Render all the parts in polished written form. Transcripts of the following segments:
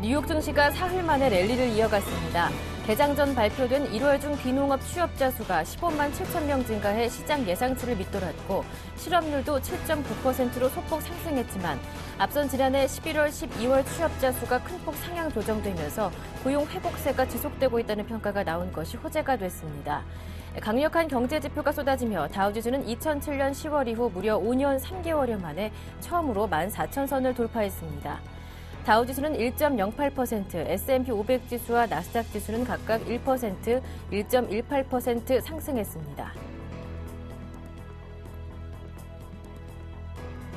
뉴욕 증시가 사흘 만에 랠리를 이어갔습니다. 개장 전 발표된 1월 중 비농업 취업자 수가 15만 7천 명 증가해 시장 예상치를 밑돌았고 실업률도 7.9%로 소폭 상승했지만 앞선 지난해 11월, 12월 취업자 수가 큰 폭 상향 조정되면서 고용 회복세가 지속되고 있다는 평가가 나온 것이 호재가 됐습니다. 강력한 경제 지표가 쏟아지며 다우지수는 2007년 10월 이후 무려 5년 3개월여 만에 처음으로 14,000선을 돌파했습니다. 다우지수는 1.08%, S&P 500 지수와 나스닥 지수는 각각 1%, 1.18% 상승했습니다.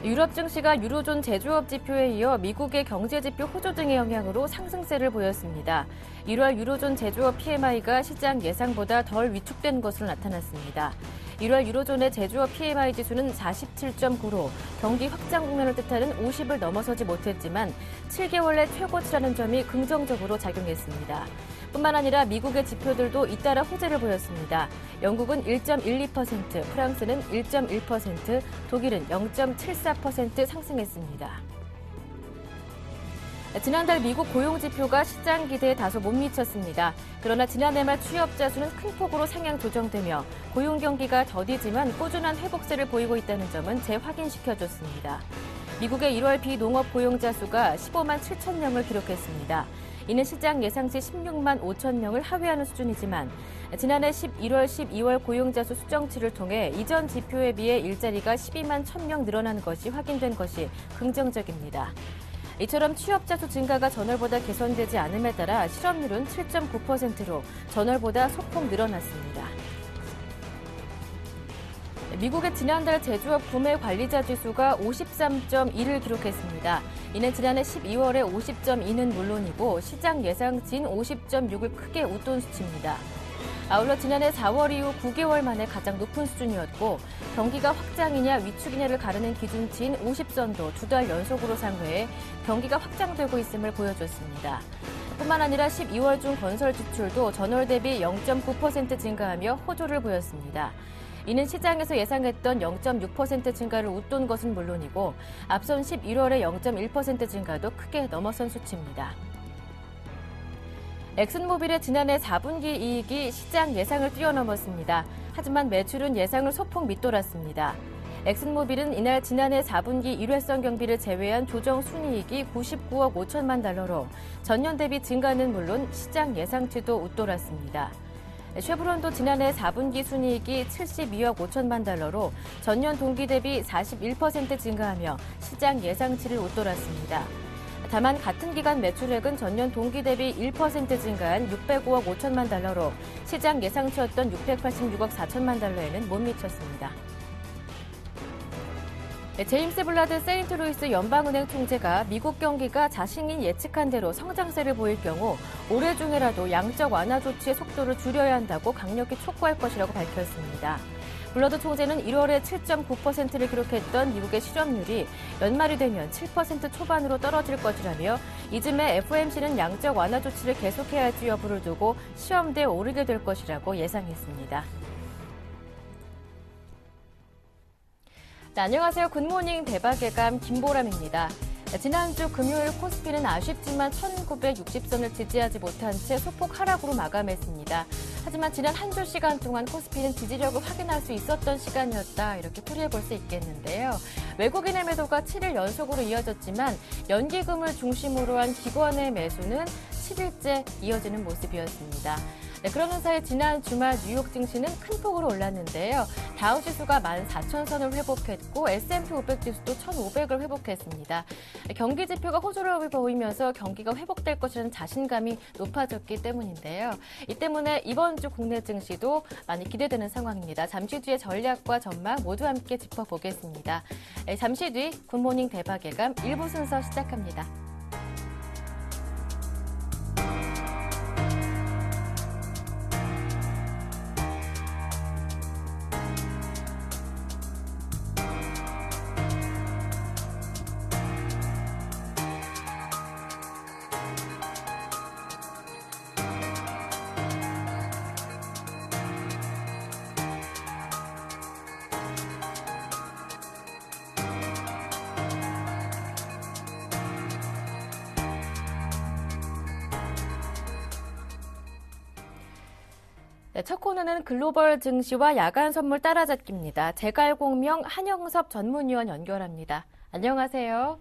유럽 증시가 유로존 제조업 지표에 이어 미국의 경제 지표 호조 등의 영향으로 상승세를 보였습니다. 1월 유로존 제조업 PMI가 시장 예상보다 덜 위축된 것으로 나타났습니다. 1월 유로존의 제조업 PMI 지수는 47.9로 경기 확장 국면을 뜻하는 50을 넘어서지 못했지만 7개월 내 최고치라는 점이 긍정적으로 작용했습니다. 뿐만 아니라 미국의 지표들도 잇따라 호재를 보였습니다. 영국은 1.12%, 프랑스는 1.1%, 독일은 0.74% 상승했습니다. 지난달 미국 고용지표가 시장 기대에 다소 못 미쳤습니다. 그러나 지난해 말 취업자 수는 큰 폭으로 상향 조정되며 고용 경기가 더디지만 꾸준한 회복세를 보이고 있다는 점은 재확인시켜줬습니다. 미국의 1월 비농업 고용자 수가 15만 7천 명을 기록했습니다. 이는 시장 예상치 16만 5천 명을 하회하는 수준이지만 지난해 11월, 12월 고용자 수 수정치를 통해 이전 지표에 비해 일자리가 12만 1천 명 늘어난 것이 확인된 것이 긍정적입니다. 이처럼 취업자 수 증가가 전월보다 개선되지 않음에 따라 실업률은 7.9%로 전월보다 소폭 늘어났습니다. 미국의 지난달 제조업 구매 관리자 지수가 53.1을 기록했습니다. 이는 지난해 12월에 50.2는 물론이고 시장 예상치인 50.6을 크게 웃돈 수치입니다. 아울러 지난해 4월 이후 9개월 만에 가장 높은 수준이었고 경기가 확장이냐 위축이냐를 가르는 기준치인 50선도 2달 연속으로 상회해 경기가 확장되고 있음을 보여줬습니다. 뿐만 아니라 12월 중 건설 지출도 전월 대비 0.9% 증가하며 호조를 보였습니다. 이는 시장에서 예상했던 0.6% 증가를 웃돈 것은 물론이고 앞선 11월의 0.1% 증가도 크게 넘어선 수치입니다. 엑슨모빌의 지난해 4분기 이익이 시장 예상을 뛰어넘었습니다. 하지만 매출은 예상을 소폭 밑돌았습니다. 엑슨모빌은 이날 지난해 4분기 일회성 경비를 제외한 조정 순이익이 99억 5천만 달러로 전년 대비 증가는 물론 시장 예상치도 웃돌았습니다. 쉐브론도 지난해 4분기 순이익이 72억 5천만 달러로 전년 동기 대비 41% 증가하며 시장 예상치를 웃돌았습니다. 다만 같은 기간 매출액은 전년 동기 대비 1% 증가한 605억 5천만 달러로 시장 예상치였던 686억 4천만 달러에는 못 미쳤습니다. 제임스 블라드 세인트루이스 연방은행 총재가 미국 경기가 자신이 예측한 대로 성장세를 보일 경우 올해 중에라도 양적 완화 조치의 속도를 줄여야 한다고 강력히 촉구할 것이라고 밝혔습니다. 블러드 총재는 1월에 7.9%를 기록했던 미국의 실업률이 연말이 되면 7% 초반으로 떨어질 것이라며 이쯤에 FOMC는 양적 완화 조치를 계속해야 할지 여부를 두고 시험대에 오르게 될 것이라고 예상했습니다. 네, 안녕하세요. 굿모닝 대박예감 김보람입니다. 지난주 금요일 코스피는 아쉽지만 1960선을 지지하지 못한 채 소폭 하락으로 마감했습니다. 하지만 지난 한 주 시간 동안 코스피는 지지력을 확인할 수 있었던 시간이었다, 이렇게 풀이해볼 수 있겠는데요. 외국인의 매도가 7일 연속으로 이어졌지만 연기금을 중심으로 한 기관의 매수는 7일째 이어지는 모습이었습니다. 네, 그러는 사이 지난 주말 뉴욕 증시는 큰 폭으로 올랐는데요. 다우지수가 14,000선을 회복했고 S&P 500 지수도 1,500을 회복했습니다. 경기 지표가 호조를 보이면서 경기가 회복될 것이라는 자신감이 높아졌기 때문인데요. 이 때문에 이번 주 국내 증시도 많이 기대되는 상황입니다. 잠시 뒤에 전략과 전망 모두 함께 짚어보겠습니다. 잠시 뒤 굿모닝 대박예감 1부 순서 시작합니다. 첫 코너는 글로벌 증시와 야간 선물 따라잡기입니다. 제갈공명 한영섭 전문위원 연결합니다. 안녕하세요.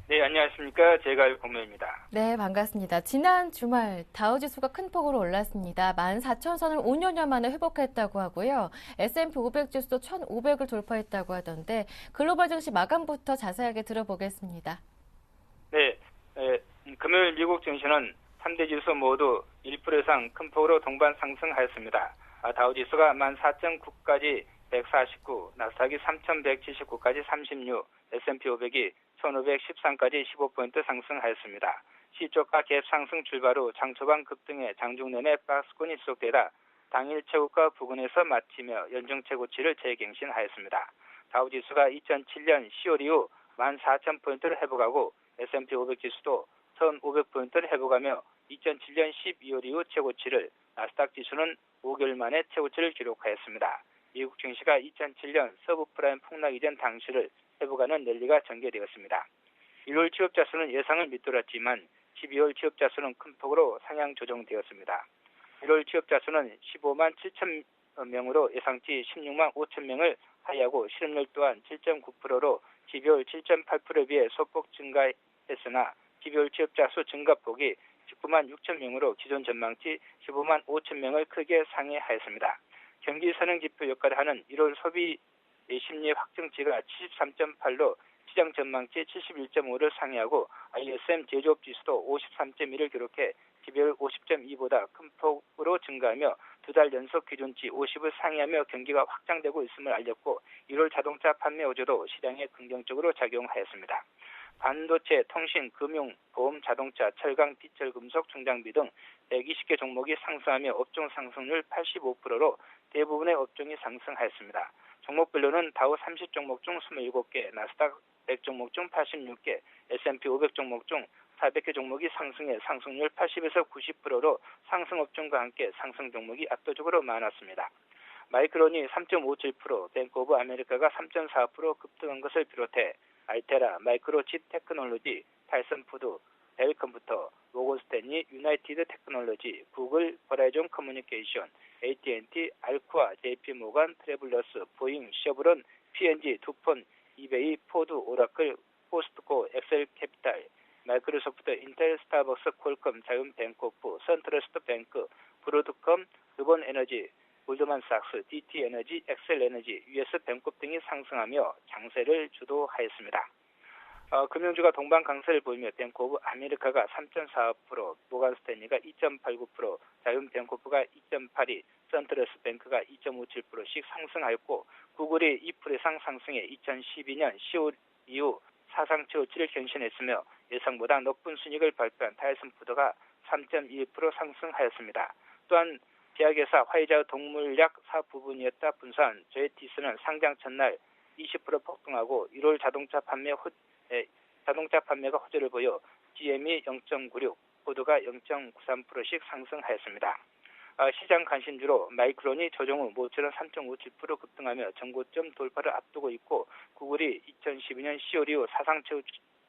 네, 안녕하십니까. 제갈공명입니다. 네, 반갑습니다. 지난 주말 다우지수가 큰 폭으로 올랐습니다. 14,000선을 5년여 만에 회복했다고 하고요. S&P 500 지수도 1,500을 돌파했다고 하던데 글로벌 증시 마감부터 자세하게 들어보겠습니다. 네, 금요일 미국 증시는 3대 지수 모두 1% 이상 큰 폭으로 동반 상승하였습니다. 다우지수가 14,009까지 149, 나스닥이 3,179까지 36, S&P 500이 1,513까지 15포인트 상승하였습니다. 시초가 갭 상승 출발 후 장초반 급등에 장중 내내 박스권이 지속되다 당일 최고가 부근에서 마치며 연중 최고치를 재갱신하였습니다. 다우지수가 2007년 10월 이후 14,000포인트를 회복하고 S&P 500 지수도 1,500포인트를 회복하며 2007년 12월 이후 최고치를, 나스닥 지수는 5개월 만에 최고치를 기록하였습니다. 미국 증시가 2007년 서브프라임 폭락 이전 당시를 회복하는 랠리가 전개되었습니다. 1월 취업자 수는 예상을 밑돌았지만 12월 취업자 수는 큰 폭으로 상향 조정되었습니다. 1월 취업자 수는 15만 7천 명으로 예상치 16만 5천 명을 하회하고 실업률 또한 7.9%로 12월 7.8%에 비해 소폭 증가했으나 12월 취업자 수 증가폭이 19만 6천 명으로 기존 전망치 15만 5천 명을 크게 상회하였습니다. 경기 선행 지표 역할을 하는 1월 소비 심리 확정치가 73.8로 시장 전망치 71.5를 상회하고 ISM 제조업 지수도 53.1을 기록해 12월 50.2보다 큰 폭으로 증가하며 두 달 연속 기준치 50을 상회하며 경기가 확장되고 있음을 알렸고 1월 자동차 판매 호조도 시장에 긍정적으로 작용하였습니다. 반도체, 통신, 금융, 보험, 자동차, 철강, 디젤, 금속, 중장비 등 120개 종목이 상승하며 업종 상승률 85%로 대부분의 업종이 상승하였습니다. 종목별로는 다우 30종목 중 27개, 나스닥 100종목 중 86개, S&P 500 종목 중 400개 종목이 상승해 상승률 80에서 90%로 상승 업종과 함께 상승 종목이 압도적으로 많았습니다. 마이크론이 3.57%, 뱅크 오브 아메리카가 3.4% 급등한 것을 비롯해 알테라, 마이크로칩 테크놀로지, 타이슨 푸드, 벨 컴퓨터, 모건 스탠리, 유나이티드 테크놀로지, 구글, 버라이존 커뮤니케이션, AT&T, 알쿠아, JP 모간, 트래블러스, 보잉, 쉐브론, P&G, 두폰, 이베이, 포드, 오라클, 포스트코, 엑셀 캐피탈, 마이크로소프트, 인텔, 스타벅스, 콜컴, 자이언트뱅코프, 선트러스트 뱅크, 브로드컴, 르본 에너지, 골드만삭스, DT 에너지, 엑셀 에너지, US 뱅콕 등이 상승하며 장세를 주도하였습니다. 금융주가 동반 강세를 보이며 뱅크 오브 아메리카가 3.45%, 모간 스탠리가 2.89%, 자이언트뱅코프가 2.82%, 선트러스 뱅크가 2.57%씩 상승하였고 구글이 2% 이상 상승해 2012년 10월 이후 사상 최고치를 경신했으며 예상보다 높은 순이익을 발표한 타이슨 푸드가 3.21% 상승하였습니다. 또한 제약회사 화이자 동물약 사업 부분이었다 분산 조에티스는 상장 첫날 20% 폭등하고 1월 자동차 판매가 호조를 보여 GM이 0.96, 포드가 0.93%씩 상승하였습니다. 시장 관심주로 마이크론이 조정 후 모처럼 3.57% 급등하며 전고점 돌파를 앞두고 있고 구글이 2012년 10월 이후 사상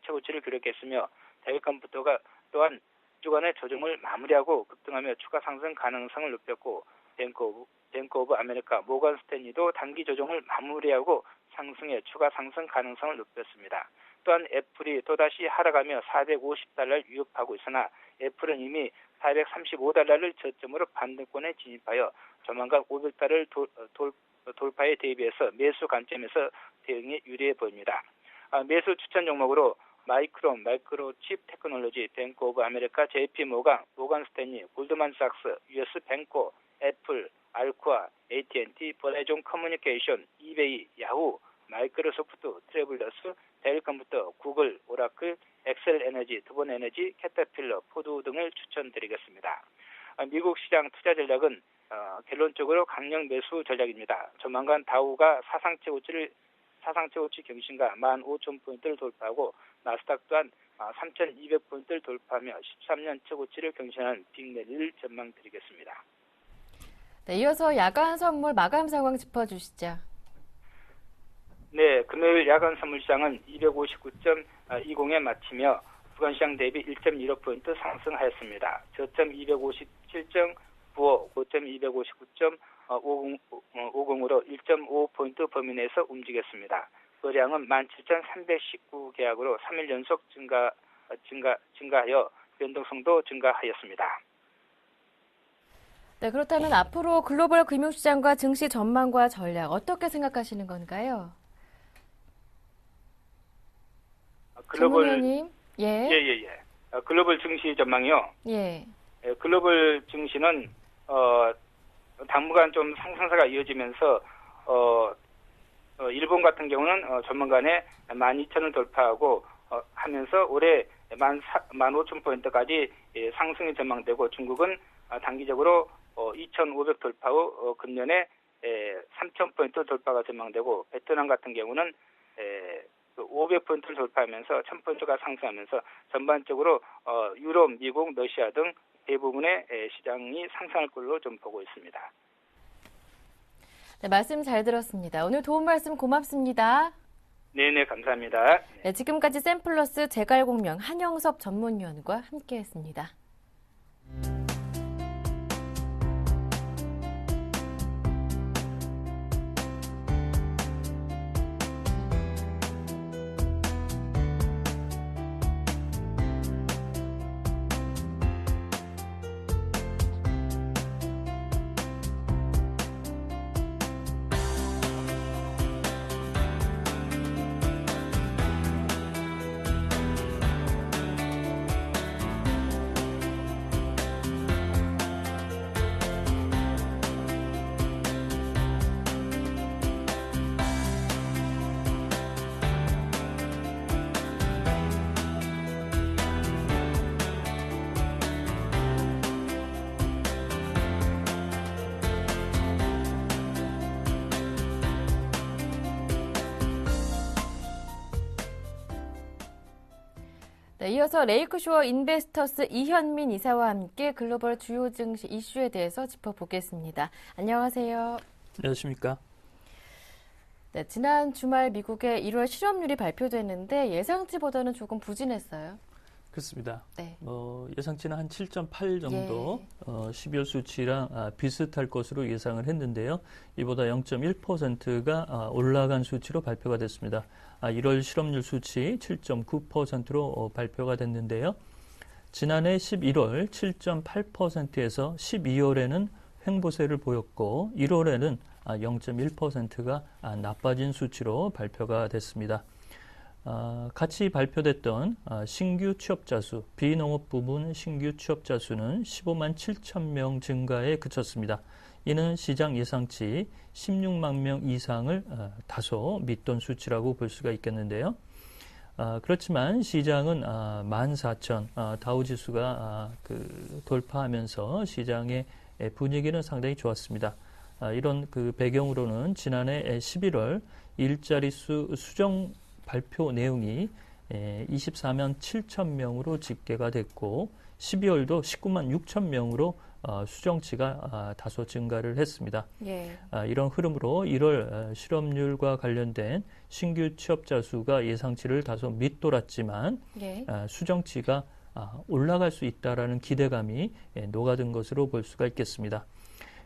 최고치를 기록했으며 델 컴퓨터가 또한 주간의 조정을 마무리하고 급등하며 추가 상승 가능성을 높였고 뱅크 오브 아메리카, 모건 스탠리도 단기 조정을 마무리하고 상승해 추가 상승 가능성을 높였습니다. 또한 애플이 또다시 하락하며 450달러를 위협하고 있으나 애플은 이미 435달러를 저점으로 반등권에 진입하여 조만간 500달러를 돌파에 대비해서 매수 관점에서 대응이 유리해 보입니다. 매수 추천 종목으로 마이크론, 마이크로칩 테크놀로지, 뱅크 오브 아메리카, JP 모간, 모간 스탠리, 골드만삭스, US 뱅코, 애플, 알쿠아, AT&T, 버라이존 커뮤니케이션, 이베이, 야후, 마이크로소프트, 트래블러스, 델 컴퓨터, 구글, 오라클, 엑셀 에너지, 두본 에너지, 캐터필러, 포드 등을 추천드리겠습니다. 미국 시장 투자 전략은 결론적으로 강력 매수 전략입니다. 조만간 다우가 사상 최고치 경신과 15,000포인트를 돌파하고 나스닥 또한 3,200포인트를 돌파하며 13년 최고치를 경신하는 빅랠리를 전망드리겠습니다. 네, 이어서 야간 선물 마감 상황 짚어주시죠. 네, 금요일 야간 선물 시장은 259.20에 마치며 주간시장 대비 1.15포인트 상승하였습니다. 저점 257.5 부호 고점 259.50으로 1.5포인트 범위 내에서 움직였습니다. 거래량은 17,319계약으로 3일 연속 증가하여 변동성도 증가하였습니다. 네, 그렇다면 앞으로 글로벌 금융시장과 증시 전망과 전략 어떻게 생각하시는 건가요? 글로벌 전문위원님, 예. 글로벌 증시 전망이요. 예. 글로벌 증시는 당분간 좀 상승세가 이어지면서 일본 같은 경우는 전문간에 12,000을 돌파하고 하면서 올해 15,000포인트까지 상승이 전망되고 중국은 단기적으로 2,500 돌파 후 금년에 3,000포인트 돌파가 전망되고 베트남 같은 경우는 500포인트를 돌파하면서 1,000포인트가 상승하면서 전반적으로 유럽, 미국, 러시아 등 대부분의 시장이 상승할 걸로 좀 보고 있습니다. 네, 말씀 잘 들었습니다. 오늘 도움 말씀 고맙습니다. 네네, 감사합니다. 네, 지금까지 샘플러스 제갈공명 한영섭 전문위원과 함께했습니다. 네, 이어서 레이크쇼어 인베스터스 이현민 이사와 함께 글로벌 주요 증시 이슈에 대해서 짚어보겠습니다. 안녕하세요. 안녕하십니까? 네, 지난 주말 미국의 1월 실업률이 발표됐는데 예상치보다는 조금 부진했어요. 그렇습니다. 네. 예상치는 한 7.8 정도, 예. 12월 수치랑 비슷할 것으로 예상을 했는데요. 이보다 0.1%가 올라간 수치로 발표가 됐습니다. 1월 실업률 수치 7.9%로 발표가 됐는데요. 지난해 11월 7.8%에서 12월에는 횡보세를 보였고 1월에는 0.1%가 나빠진 수치로 발표가 됐습니다. 같이 발표됐던 신규 취업자 수, 비농업 부문 신규 취업자 수는 15만 7천 명 증가에 그쳤습니다. 이는 시장 예상치 16만 명 이상을 다소 밑돈 수치라고 볼 수가 있겠는데요. 그렇지만 시장은 14,000 다우지수가 돌파하면서 시장의 분위기는 상당히 좋았습니다. 이런 배경으로는 지난해 11월 일자리 수 수정 발표 내용이 24만 7천 명으로 집계가 됐고 12월도 19만 6천 명으로 수정치가 다소 증가를 했습니다. 예. 이런 흐름으로 1월 실업률과 관련된 신규 취업자 수가 예상치를 다소 밑돌았지만 예. 수정치가 올라갈 수 있다라는 기대감이 녹아든 것으로 볼 수가 있겠습니다.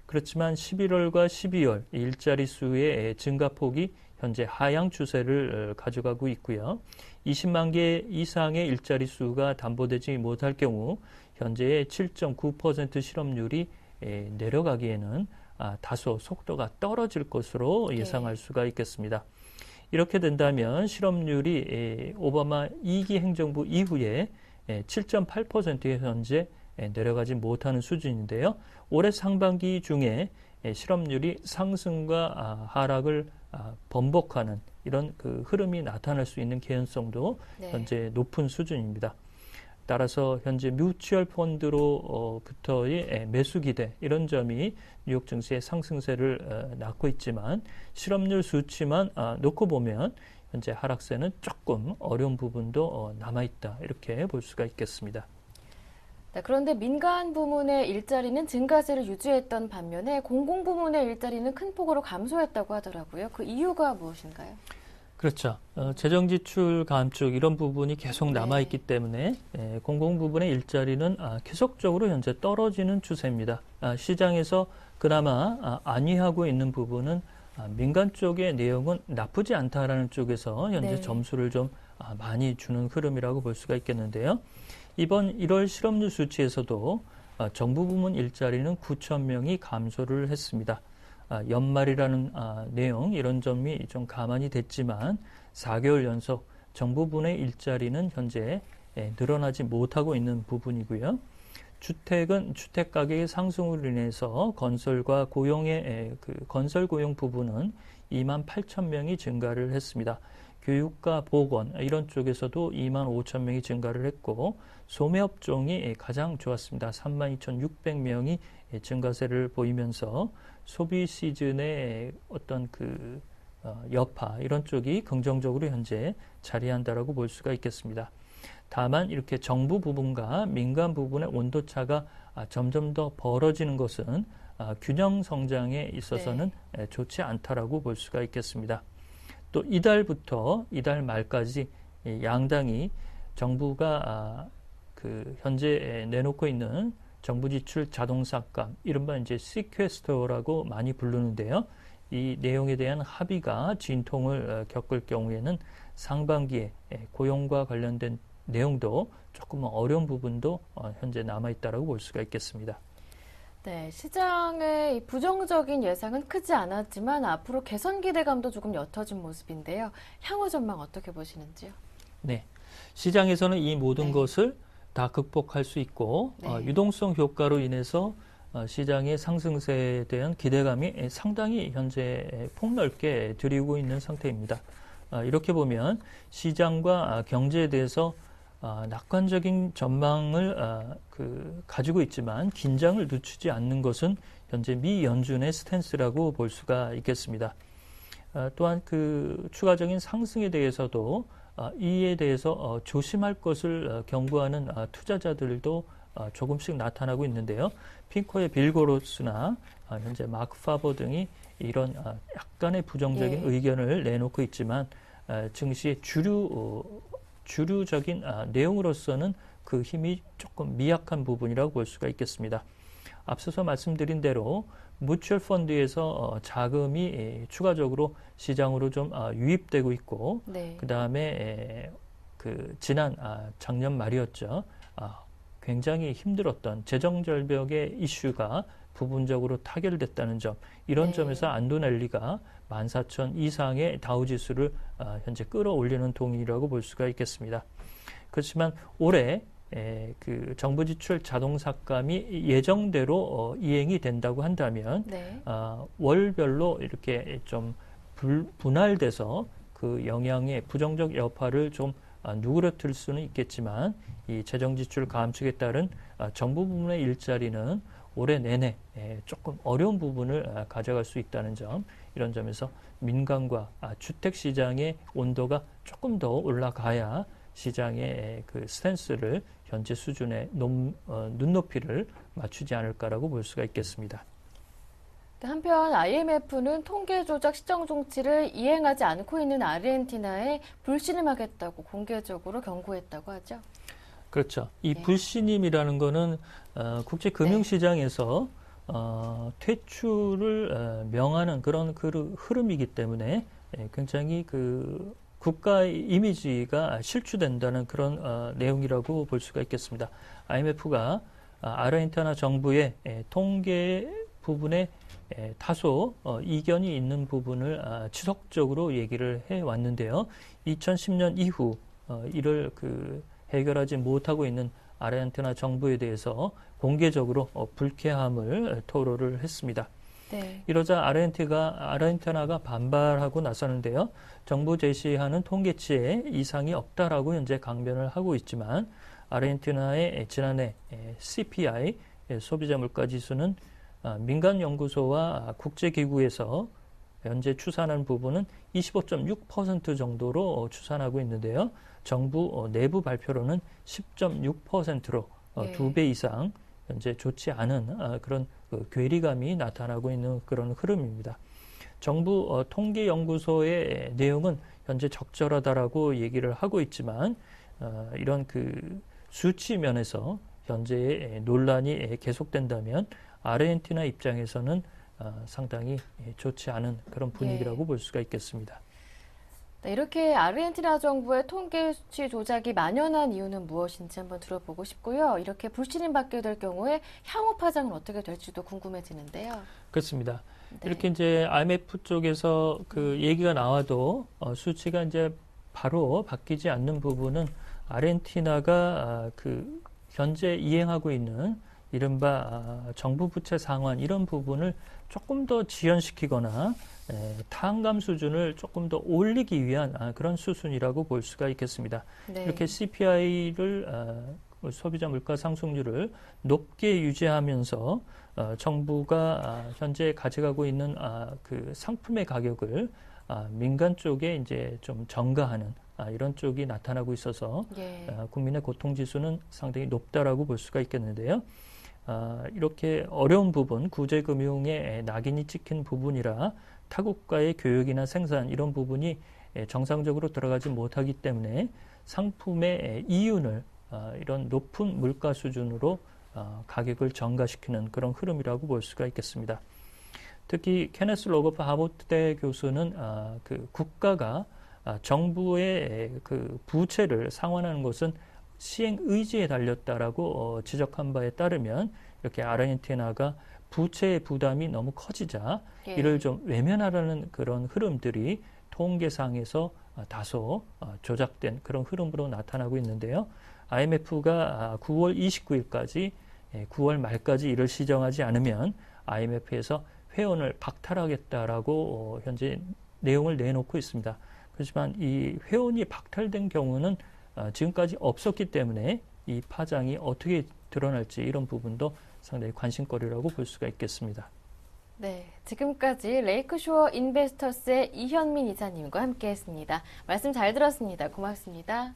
그렇지만 11월과 12월 일자리 수의 증가폭이 현재 하향 추세를 가져가고 있고요. 20만 개 이상의 일자리 수가 담보되지 못할 경우 현재의 7.9% 실업률이 내려가기에는 다소 속도가 떨어질 것으로 예상할 수가 있겠습니다. 이렇게 된다면 실업률이 오바마 2기 행정부 이후에 7.8%에 현재 내려가지 못하는 수준인데요. 올해 상반기 중에 실업률이 상승과 하락을 번복하는 이런 흐름이 나타날 수 있는 개연성도 현재 높은 수준입니다. 따라서 현재 뮤추얼 펀드로부터의 매수 기대 이런 점이 뉴욕 증시의 상승세를 낳고 있지만 실업률 수치만 놓고 보면 현재 하락세는 조금 어려운 부분도 남아있다 이렇게 볼 수가 있겠습니다. 네, 그런데 민간 부문의 일자리는 증가세를 유지했던 반면에 공공 부문의 일자리는 큰 폭으로 감소했다고 하더라고요. 그 이유가 무엇인가요? 그렇죠. 재정 지출 감축 이런 부분이 계속 남아있기 때문에 공공 부분의 일자리는 계속적으로 현재 떨어지는 추세입니다. 시장에서 그나마 안위하고 있는 부분은 민간 쪽의 내용은 나쁘지 않다라는 쪽에서 현재 네. 점수를 좀 많이 주는 흐름이라고 볼 수가 있겠는데요. 이번 1월 실업률 수치에서도 정부 부문 일자리는 9천 명이 감소를 했습니다. 연말이라는 내용 이런 점이 좀 감안이 됐지만 4개월 연속 정부 부문의 일자리는 현재 늘어나지 못하고 있는 부분이고요. 주택은 주택 가격의 상승으로 인해서 건설과 고용의 건설 고용 부분은 2만 8천 명이 증가를 했습니다. 교육과 보건 이런 쪽에서도 2만 5천 명이 증가를 했고 소매업종이 가장 좋았습니다. 3만 2,600명이 증가세를 보이면서 소비 시즌의 어떤 여파 이런 쪽이 긍정적으로 현재 자리한다라고 볼 수가 있겠습니다. 다만 이렇게 정부 부분과 민간 부분의 온도차가 점점 더 벌어지는 것은 균형 성장에 있어서는 좋지 않다라고 볼 수가 있겠습니다. 또 이달부터 이달 말까지 양당이 정부가 현재 내놓고 있는 정부 지출 자동 삭감, 이른바 이제 시퀘스터라고 많이 부르는데요. 이 내용에 대한 합의가 진통을 겪을 경우에는 상반기에 고용과 관련된 내용도 조금 어려운 부분도 현재 남아있다라고 볼 수가 있겠습니다. 네, 시장의 이 부정적인 예상은 크지 않았지만 앞으로 개선 기대감도 조금 옅어진 모습인데요. 향후 전망 어떻게 보시는지요? 네, 시장에서는 이 모든 것을 다 극복할 수 있고 유동성 효과로 인해서 시장의 상승세에 대한 기대감이 상당히 현재 폭넓게 들이고 있는 상태입니다. 이렇게 보면 시장과 경제에 대해서 낙관적인 전망을 가지고 있지만 긴장을 늦추지 않는 것은 현재 미 연준의 스탠스라고 볼 수가 있겠습니다. 또한 추가적인 상승에 대해서도 이에 대해서 조심할 것을 경고하는 투자자들도 조금씩 나타나고 있는데요. 핑코의 빌 고로스나 현재 마크 파버 등이 이런 약간의 부정적인 의견을 내놓고 있지만 증시의 주류적인 내용으로서는 그 힘이 조금 미약한 부분이라고 볼 수가 있겠습니다. 앞서서 말씀드린 대로 뮤추얼 펀드에서 자금이 추가적으로 시장으로 좀 유입되고 있고 그 다음에 지난 작년 말이었죠. 굉장히 힘들었던 재정 절벽의 이슈가 부분적으로 타결됐다는 점, 이런 점에서 안도넬리가 14,000 이상의 다우지수를 현재 끌어올리는 동인이라고 볼 수가 있겠습니다. 그렇지만 올해 정부 지출 자동 삭감이 예정대로 이행이 된다고 한다면 월별로 이렇게 좀 분할돼서 그 영향의 부정적 여파를 좀 누그러뜨릴 수는 있겠지만 이 재정 지출 감축에 따른 정부 부문의 일자리는 올해 내내 조금 어려운 부분을 가져갈 수 있다는 점, 이런 점에서 민간과 주택 시장의 온도가 조금 더 올라가야 시장의 스탠스를 현재 수준의 눈높이를 맞추지 않을까라고 볼 수가 있겠습니다. 한편 IMF는 통계 조작 시정 정치를 이행하지 않고 있는 아르헨티나에 불신임하겠다고 공개적으로 경고했다고 하죠. 그렇죠. 이 불신임이라는 거는 국제 금융시장에서 퇴출을 명하는 그런 흐름이기 때문에 굉장히 국가의 이미지가 실추된다는 그런 내용이라고 볼 수가 있겠습니다. IMF가 아르헨티나 정부의 통계 부분에 다소 이견이 있는 부분을 지속적으로 얘기를 해왔는데요. 2010년 이후 이를 해결하지 못하고 있는 아르헨티나 정부에 대해서 공개적으로 불쾌함을 토로를 했습니다. 이러자 아르헨티나가 반발하고 나서는데요. 정부 제시하는 통계치에 이상이 없다라고 현재 강변을 하고 있지만 아르헨티나의 지난해 CPI 소비자 물가 지수는 민간 연구소와 국제기구에서 현재 추산한 부분은 25.6% 정도로 추산하고 있는데요. 정부 내부 발표로는 10.6%로 2배 이상 현재 좋지 않은 그런 괴리감이 나타나고 있는 그런 흐름입니다. 정부 통계연구소의 내용은 현재 적절하다라고 얘기를 하고 있지만 이런 그 수치 면에서 현재의 논란이 계속된다면 아르헨티나 입장에서는 상당히 좋지 않은 그런 분위기라고 볼 수가 있겠습니다. 네, 이렇게 아르헨티나 정부의 통계 수치 조작이 만연한 이유는 무엇인지 한번 들어보고 싶고요. 이렇게 불신임 받게 될 경우에 향후 파장은 어떻게 될지도 궁금해지는데요. 그렇습니다. 네. 이렇게 이제 IMF 쪽에서 그 얘기가 나와도 수치가 이제 바로 바뀌지 않는 부분은 아르헨티나가 그 현재 이행하고 있는 이른바 정부 부채 상환 이런 부분을 조금 더 지연시키거나 타항감 수준을 조금 더 올리기 위한 그런 수순이라고 볼 수가 있겠습니다. 네. 이렇게 CPI를 소비자 물가 상승률을 높게 유지하면서 정부가 현재 가져가고 있는 그 상품의 가격을 민간 쪽에 이제 좀 전가하는 이런 쪽이 나타나고 있어서 국민의 고통 지수는 상당히 높다라고 볼 수가 있겠는데요. 이렇게 어려운 부분, 구제금융에 낙인이 찍힌 부분이라 타국가의 교육이나 생산 이런 부분이 정상적으로 들어가지 못하기 때문에 상품의 이윤을 이런 높은 물가 수준으로 가격을 전가시키는 그런 흐름이라고 볼 수가 있겠습니다. 특히 케네스 로거프 하버드대 교수는 그 국가가 정부의 그 부채를 상환하는 것은 시행 의지에 달렸다라고 지적한 바에 따르면 이렇게 아르헨티나가 부채의 부담이 너무 커지자 이를 좀 외면하려는 그런 흐름들이 통계상에서 다소 조작된 그런 흐름으로 나타나고 있는데요. IMF가 9월 29일까지 9월 말까지 이를 시정하지 않으면 IMF에서 회원을 박탈하겠다라고 현재 내용을 내놓고 있습니다. 그렇지만 이 회원이 박탈된 경우는 지금까지 없었기 때문에 이 파장이 어떻게 드러날지 이런 부분도 상당히 관심거리라고 볼 수가 있겠습니다. 네, 지금까지 레이크쇼어 인베스터스의 이현민 이사님과 함께했습니다. 말씀 잘 들었습니다. 고맙습니다.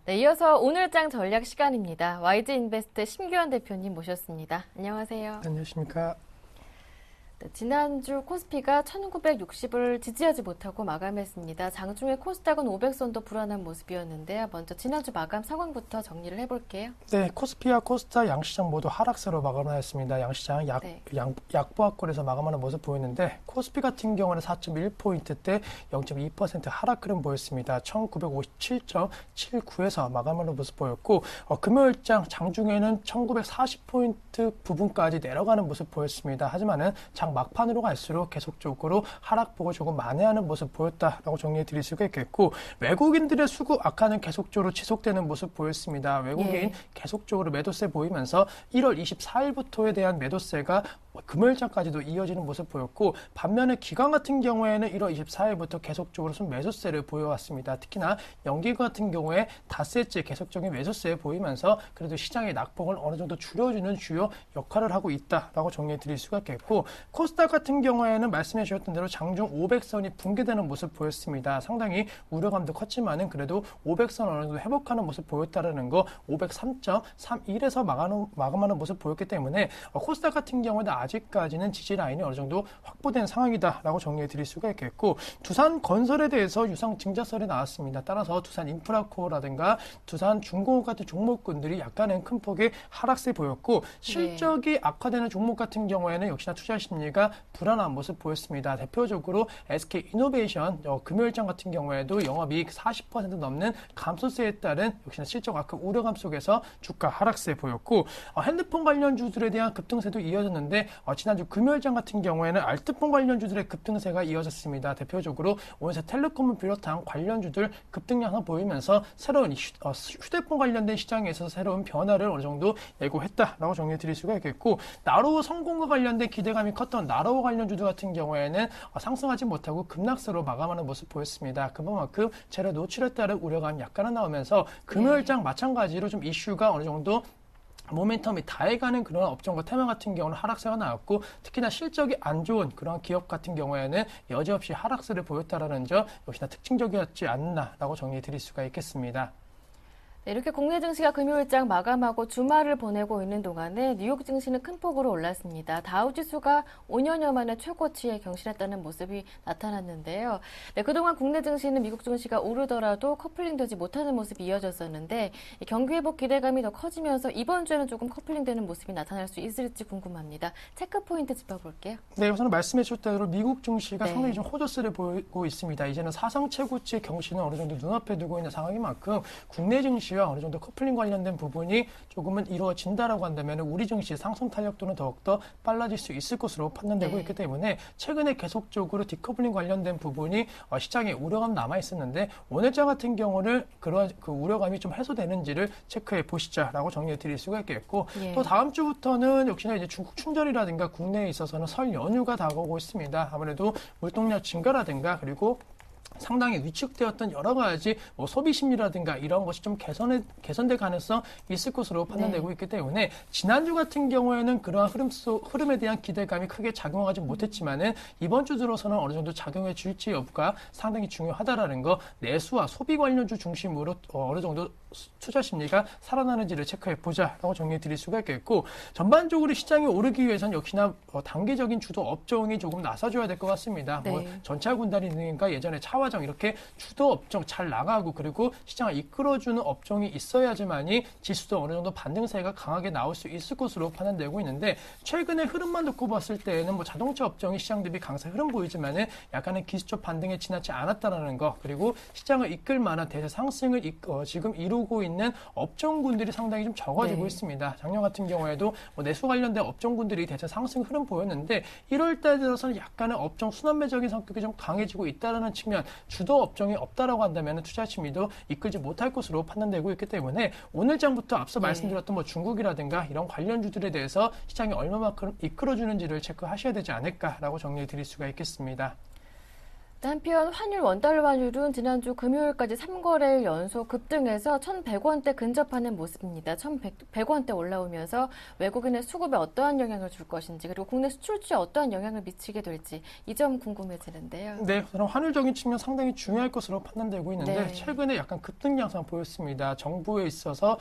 네, 이어서 오늘장 전략 시간입니다. YG인베스트 심규환 대표님 모셨습니다. 안녕하세요. 안녕하십니까. 네, 지난주 코스피가 1960을 지지하지 못하고 마감했습니다. 장중에 코스닥은 500선도 불안한 모습이었는데요. 먼저 지난주 마감 상황부터 정리를 해볼게요. 네, 코스피와 코스닥 양시장 모두 하락세로 마감하였습니다. 양시장은 약보합권에서 마감하는 모습 보였는데 코스피 같은 경우는 4.1포인트대 0.2% 하락 흐름 보였습니다. 1957.79에서 마감하는 모습 보였고 금요일장 장중에는 1940포인트 부분까지 내려가는 모습 보였습니다. 하지만은 장 막판으로 갈수록 계속적으로 하락폭을 조금 만회하는 모습 보였다라고 정리해 드릴 수가 있겠고 외국인들의 수급 악화는 계속적으로 지속되는 모습 보였습니다. 외국인 계속적으로 매도세 보이면서 1월 24일부터에 대한 매도세가 금요일장까지도 이어지는 모습 보였고 반면에 기관 같은 경우에는 1월 24일부터 계속적으로 좀 매수세를 보여왔습니다. 특히나 연기관 같은 경우에 닷새째 계속적인 매수세 보이면서 그래도 시장의 낙폭을 어느 정도 줄여주는 주요 역할을 하고 있다라고 정리해 드릴 수가 있겠고 코스닥 같은 경우에는 말씀해 주셨던 대로 장중 500선이 붕괴되는 모습 보였습니다. 상당히 우려감도 컸지만은 그래도 500선 어느 정도 회복하는 모습 보였다라는 거 503.31에서 마감하는 모습 보였기 때문에 코스닥 같은 경우에는 아직까지는 지지 라인이 어느 정도 확보된 상황이다라고 정리해 드릴 수가 있겠고 두산 건설에 대해서 유상 증자설이 나왔습니다. 따라서 두산 인프라코어라든가 두산 중공업 같은 종목군들이 약간은 큰 폭의 하락세 보였고 실적이 악화되는 종목 같은 경우에는 역시나 투자 심리가 불안한 모습 보였습니다. 대표적으로 SK이노베이션 금요일장 같은 경우에도 영업이익 40% 넘는 감소세에 따른 역시나 실적 악화 우려감 속에서 주가 하락세 보였고 핸드폰 관련주들에 대한 급등세도 이어졌는데 지난주 금요일장 같은 경우에는 알트폰 관련주들의 급등세가 이어졌습니다. 대표적으로 온세텔레콤을 비롯한 관련주들 급등 양상 보이면서 새로운 휴대폰 관련된 시장에서 새로운 변화를 어느 정도 예고했다라고 정리해 드릴 수가 있겠고 나로우 성공과 관련된 기대감이 컸던 나로우 관련주들 같은 경우에는 상승하지 못하고 급락세로 마감하는 모습 보였습니다. 그만큼 재료 노출에 따른 우려감이 약간은 나오면서 금요일장 마찬가지로 좀 이슈가 어느 정도 모멘텀이 다해가는 그런 업종과 테마 같은 경우는 하락세가 나왔고 특히나 실적이 안 좋은 그런 기업 같은 경우에는 여지없이 하락세를 보였다라는 점 역시나 특징적이었지 않나라고 정리해 드릴 수가 있겠습니다. 네, 이렇게 국내 증시가 금요일장 마감하고 주말을 보내고 있는 동안에 뉴욕 증시는 큰 폭으로 올랐습니다. 다우지수가 5년여 만에 최고치에 경신했다는 모습이 나타났는데요. 네, 그동안 국내 증시는 미국 증시가 오르더라도 커플링되지 못하는 모습이 이어졌었는데 경기 회복 기대감이 더 커지면서 이번 주에는 조금 커플링되는 모습이 나타날 수 있을지 궁금합니다. 체크 포인트 짚어볼게요. 네, 우선 말씀해 주셨던 대로 미국 증시가 상당히 좀 호조세를 보이고 있습니다. 이제는 사상 최고치의 경신은 어느 정도 눈앞에 두고 있는 상황인 만큼 국내 증시 어느 정도 커플링 관련된 부분이 조금은 이루어진다라고 한다면 우리 증시 상승 탄력도는 더욱더 빨라질 수 있을 것으로 판단되고 있기 때문에 최근에 계속적으로 디커플링 관련된 부분이 시장에 우려감 남아 있었는데 오늘장 같은 경우는 그런 그 우려감이 좀 해소되는지를 체크해 보시자라고 정리해 드릴 수가 있겠고 또 다음 주부터는 역시나 이제 중국 충절이라든가 국내에 있어서는 설 연휴가 다가오고 있습니다. 아무래도 물동력 증가라든가 그리고 상당히 위축되었던 여러 가지 소비 심리라든가 이런 것이 좀 개선될 가능성 있을 것으로 판단되고 있기 때문에 지난주 같은 경우에는 그러한 흐름에 대한 기대감이 크게 작용하지 못했지만은 이번 주 들어서는 어느 정도 작용해 줄지 여부가 상당히 중요하다라는 거 내수와 소비 관련주 중심으로 어느 정도 투자 심리가 살아나는지를 체크해 보자라고 정리해 드릴 수가 있겠고 전반적으로 시장이 오르기 위해서는 역시나 단기적인 주도 업종이 조금 나서줘야 될 것 같습니다. 전차 군단이니까 예전에 차화정 이렇게 주도 업종 잘 나가고 그리고 시장을 이끌어주는 업종이 있어야지만이 지수도 어느 정도 반등세가 강하게 나올 수 있을 것으로 판단되고 있는데 최근의 흐름만 놓고 봤을 때에는 자동차 업종이 시장 대비 강세 흐름 보이지만은 약간의 기술적 반등에 지나지 않았다라는 거 그리고 시장을 이끌 만한 대세 상승을 지금 이루고 있는 업종군들이 상당히 좀 적어지고 있습니다. 작년 같은 경우에도 내수 관련된 업종군들이 대체 상승 흐름 보였는데 1월 달 들어서는 약간의 업종 순환매적인 성격이 좀 강해지고 있다는 측면 주도 업종이 없다라고 한다면 투자 심리도 이끌지 못할 것으로 판단되고 있기 때문에 오늘장부터 앞서 말씀드렸던 중국이라든가 이런 관련주들에 대해서 시장이 얼마만큼 이끌어주는지를 체크하셔야 되지 않을까라고 정리해 드릴 수가 있겠습니다. 한편 환율 원달러 환율은 지난주 금요일까지 3거래일 연속 급등해서 1,100원대 근접하는 모습입니다. 1,100원대 올라오면서 외국인의 수급에 어떠한 영향을 줄 것인지 그리고 국내 수출주에 어떠한 영향을 미치게 될지 이 점 궁금해지는데요. 네, 저는 환율적인 측면 상당히 중요할 것으로 판단되고 있는데 최근에 약간 급등 양상 보였습니다. 정부에 있어서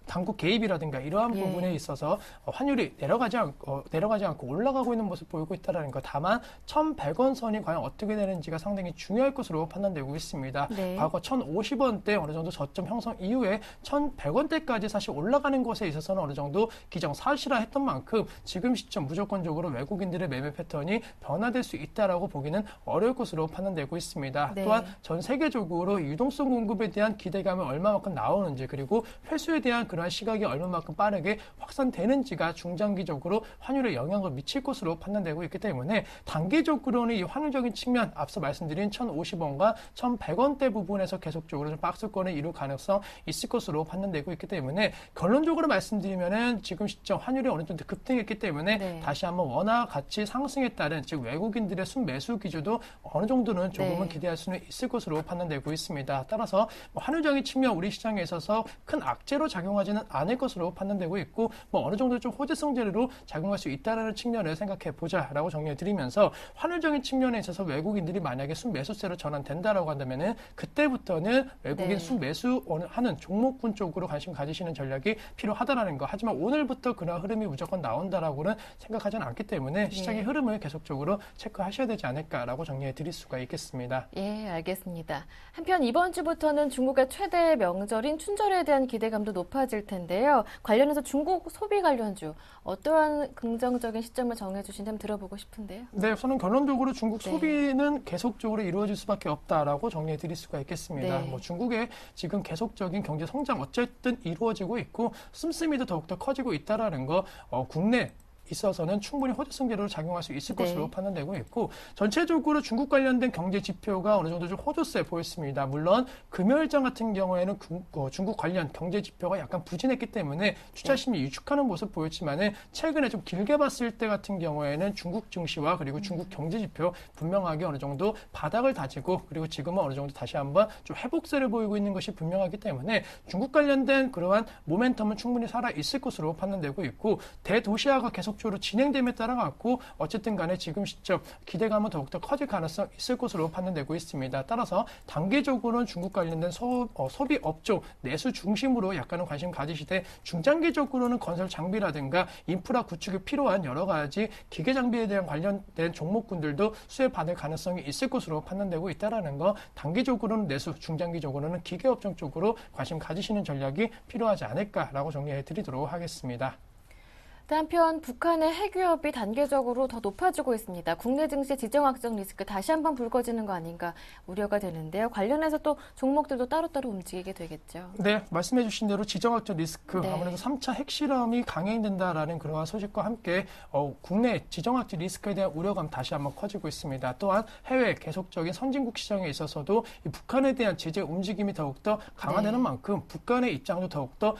당국 개입이라든가 이러한 부분에 있어서 환율이 내려가지 않고 올라가고 있는 모습 보이고 있다는 것. 다만 1,100원 선이 과연 어떻게 되는지가 상당히 중요할 것으로 판단되고 있습니다. 과거 1,050원대 어느 정도 저점 형성 이후에 1,100원대까지 사실 올라가는 것에 있어서는 어느 정도 기정사실화 했던 만큼 지금 시점 무조건적으로 외국인들의 매매 패턴이 변화될 수 있다라고 보기는 어려울 것으로 판단되고 있습니다. 또한 전 세계적으로 유동성 공급에 대한 기대감이 얼마만큼 나오는지 그리고 회수에 대한 그러한 시각이 얼마만큼 빠르게 확산되는지가 중장기적으로 환율에 영향을 미칠 것으로 판단되고 있기 때문에 단기적으로는 이 환율적인 측면 앞서 말씀드린 1,050원과 1,100원대 부분에서 계속적으로 좀 박스권을 이룰 가능성 있을 것으로 판단되고 있기 때문에 결론적으로 말씀드리면은 지금 시점 환율이 어느 정도 급등했기 때문에 네. 다시 한번 원화 가치 상승에 따른 즉 외국인들의 순매수 기조도 어느 정도는 조금은 네. 기대할 수는 있을 것으로 판단되고 있습니다. 따라서 환율적인 측면 우리 시장에 있어서 큰 악재로 작용하지는 않을 것으로 판단되고 있고 어느 정도 좀 호재성 재료로 작용할 수 있다는 측면을 생각해 보자라고 정리해 드리면서 환율적인 측면에 있어서 외국인들이 만약에 순매수세로 전환된다라고 한다면은 그때부터는 외국인 네. 순매수하는 종목군 쪽으로 관심 가지시는 전략이 필요하다라는 거. 하지만 오늘부터 그런 흐름이 무조건 나온다라고는 생각하지는 않기 때문에 시장의 흐름을 계속적으로 체크하셔야 되지 않을까라고 정리해 드릴 수가 있겠습니다. 예, 알겠습니다. 한편 이번 주부터는 중국의 최대 명절인 춘절에 대한 기대감도 높아질 텐데요. 관련해서 중국 소비 관련주 어떠한 긍정적인 시점을 정해주신지 한번 들어보고 싶은데요. 네, 저는 결론적으로 중국 네. 소비는 계속적으로 이루어질 수밖에 없다라고 정리해 드릴 수가 있겠습니다. 네. 중국의 지금 계속적인 경제 성장 어쨌든 이루어지고 있고 씀씀이도 더욱더 커지고 있다라는 거 국내 있어서는 충분히 호재성 재료로 작용할 수 있을 네. 것으로 판단되고 있고 전체적으로 중국 관련된 경제 지표가 어느 정도 좀 호조세 보였습니다. 물론 금요일장 같은 경우에는 중국 관련 경제 지표가 약간 부진했기 때문에 투자 심리 유축하는 모습 보였지만은 최근에 좀 길게 봤을 때 같은 경우에는 중국 증시와 그리고 중국 경제 지표 분명하게 어느 정도 바닥을 다지고 그리고 지금은 어느 정도 다시 한번 좀 회복세를 보이고 있는 것이 분명하기 때문에 중국 관련된 그러한 모멘텀은 충분히 살아 있을 것으로 판단되고 있고 대도시화가 계속 적으로 진행됨에 따라 갖고 어쨌든 간에 지금 시점 기대감은 더욱더 커질 가능성 있을 것으로 판단되고 있습니다. 따라서 단기적으로는 중국 관련된 소비 업종 내수 중심으로 약간은 관심 가지시되 중장기적으로는 건설 장비라든가 인프라 구축이 필요한 여러 가지 기계 장비에 대한 관련된 종목군들도 수혜 받을 가능성이 있을 것으로 판단되고 있다라는 거 단기적으로는 내수 중장기적으로는 기계 업종 쪽으로 관심 가지시는 전략이 필요하지 않을까라고 정리해 드리도록 하겠습니다. 한편 북한의 핵 위협이 단계적으로 더 높아지고 있습니다. 국내 증시 지정학적 리스크 다시 한번 불거지는 거 아닌가 우려가 되는데요. 관련해서 또 종목들도 따로따로 움직이게 되겠죠. 네, 말씀해 주신 대로 지정학적 리스크 네. 아무래도 3차 핵실험이 강행된다라는 그러한 소식과 함께 국내 지정학적 리스크에 대한 우려감 다시 한번 커지고 있습니다. 또한 해외 계속적인 선진국 시장에 있어서도 이 북한에 대한 제재 움직임이 더욱더 강화되는 네. 만큼 북한의 입장도 더욱더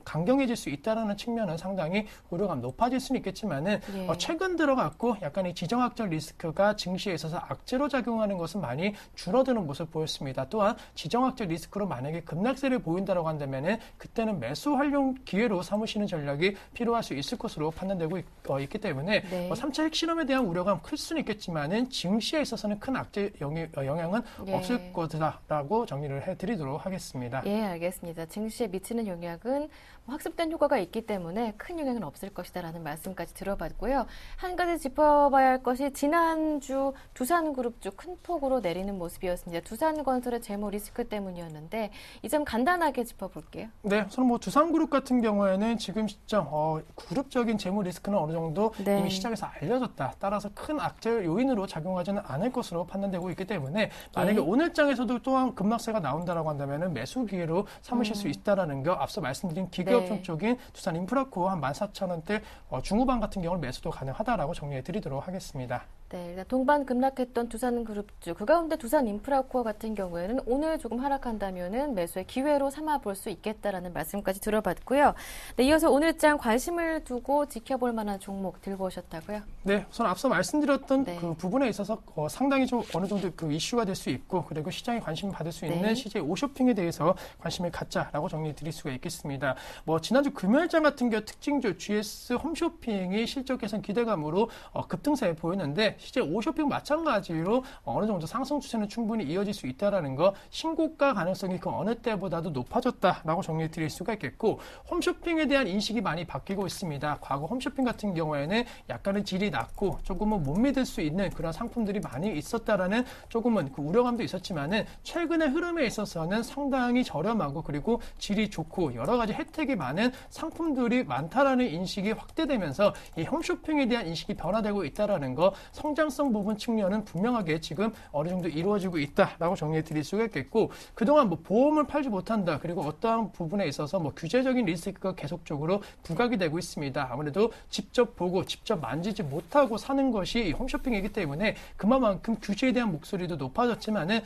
강경해질 수 있다는 측면은 상당히 우려감 높아질 수는 있겠지만은 예. 최근 들어갔고 약간 이 지정학적 리스크가 증시에 있어서 악재로 작용하는 것은 많이 줄어드는 모습 보였습니다. 또한 지정학적 리스크로 만약에 급락세를 보인다라고 한다면은 그때는 매수 활용 기회로 삼으시는 전략이 필요할 수 있을 것으로 판단되고 있기 때문에 네. 3차 핵실험에 대한 우려감 클 수는 있겠지만은 증시에 있어서는 큰 악재 영향은 예. 없을 거다라고 정리를 해드리도록 하겠습니다. 예, 알겠습니다. 증시에 미치는 영향은 학습된 효과가 있기 때문에 큰 영향은 없을 것이다라는 말씀까지 들어봤고요. 한 가지 짚어봐야 할 것이 지난주 두산그룹주 큰 폭으로 내리는 모습이었습니다. 두산건설의 재무 리스크 때문이었는데 이 점 간단하게 짚어볼게요. 네, 저는 두산그룹 같은 경우에는 지금 시점 그룹적인 재무 리스크는 어느 정도 네. 이미 시장에서 알려졌다. 따라서 큰 악재 요인으로 작용하지는 않을 것으로 판단되고 있기 때문에 만약에 오늘장에서도 또한 급락세가 나온다라고 한다면은 매수 기회로 삼으실 수 있다라는 거 앞서 말씀드린 기계업종 네. 쪽인 두산 인프라코어 한 14,000원대 중후반 같은 경우는 매수도 가능하다라고 정리해 드리도록 하겠습니다. 네, 일단 동반 급락했던 두산그룹주 그 가운데 두산인프라코어 같은 경우에는 오늘 조금 하락한다면은 매수의 기회로 삼아볼 수 있겠다라는 말씀까지 들어봤고요. 네, 이어서 오늘장 관심을 두고 지켜볼 만한 종목 들고 오셨다고요? 네, 우선 앞서 말씀드렸던 네. 그 부분에 있어서 상당히 좀 어느 정도 그 이슈가 될 수 있고 그리고 시장에 관심을 받을 수 있는 네. CJ 오쇼핑에 대해서 관심을 갖자라고 정리해 드릴 수가 있겠습니다. 지난주 금요일장 같은 경우 특징주 GS 홈쇼핑이 실적 개선 기대감으로 급등세 보였는데 CJ 오쇼핑 마찬가지로 어느 정도 상승 추세는 충분히 이어질 수 있다라는 거 신고가 가능성이 그 어느 때보다도 높아졌다라고 정리해 드릴 수가 있겠고 홈쇼핑에 대한 인식이 많이 바뀌고 있습니다. 과거 홈쇼핑 같은 경우에는 약간은 질이 낮고 조금은 못 믿을 수 있는 그런 상품들이 많이 있었다라는 조금은 그 우려감도 있었지만은 최근의 흐름에 있어서는 상당히 저렴하고 그리고 질이 좋고 여러 가지 혜택이 많은 상품들이 많다라는 인식이 확대되면서 이 홈쇼핑에 대한 인식이 변화되고 있다라는 거 성장성 부분 측면은 분명하게 지금 어느 정도 이루어지고 있다라고 정리해 드릴 수가 있겠고, 그동안 뭐 보험을 팔지 못한다, 그리고 어떠한 부분에 있어서 뭐 규제적인 리스크가 계속적으로 부각이 되고 있습니다. 아무래도 직접 보고 직접 만지지 못하고 사는 것이 홈쇼핑이기 때문에 그만큼 규제에 대한 목소리도 높아졌지만은